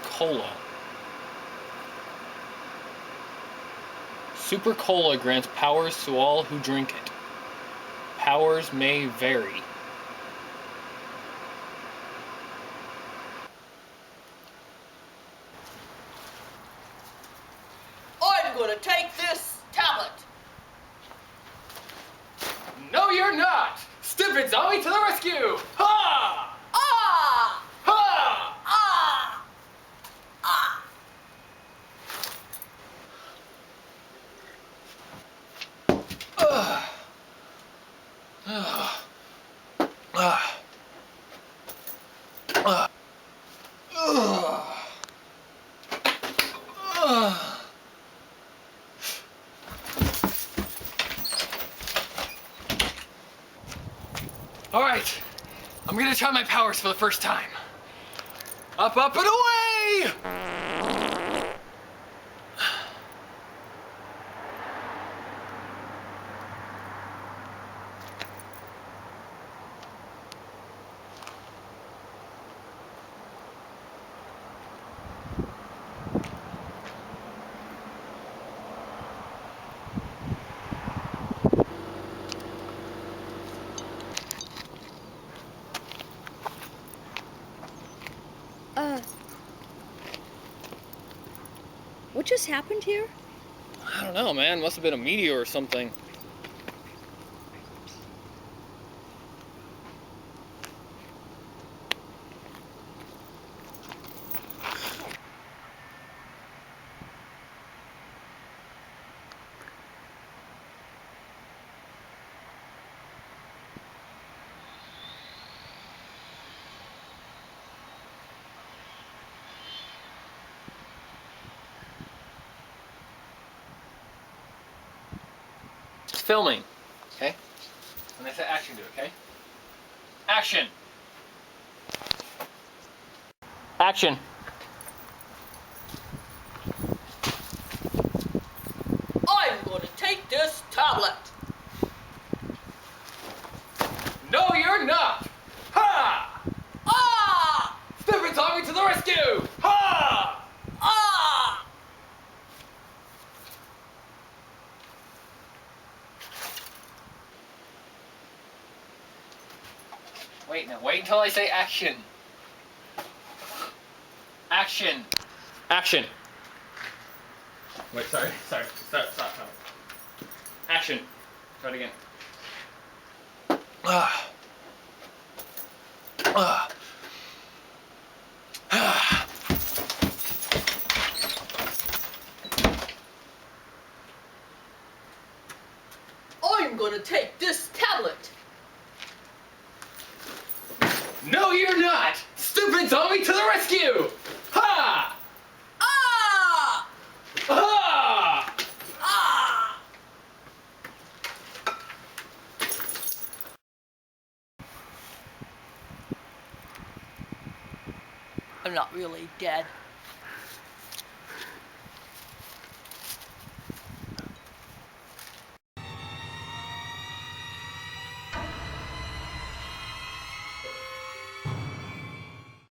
Cola? Super Cola grants powers to all who drink it. Powers may vary. I'm gonna take this tablet. No, you're not! Stupid zombie to the rescue! Ha! Ah! Ha! Ah! Ah! Alright, I'm gonna try my powers for the first time. Up, up, and away! What just happened here? I don't know, man. Must have been a meteor or something. It's filming, okay? When I say action, do it, okay? Action! Action! I'm gonna take this tablet. No, you're not! Ha! Ah! Stupid zombie to the rescue! Ha! Ah! Wait, now wait until I say action. Action. Action. Wait, sorry. Stop. Action. Try it again. I'm gonna take this tablet. No, you're not! Stupid zombie to the rescue! Ha! Ah! Ha! Ah! I'm not really dead.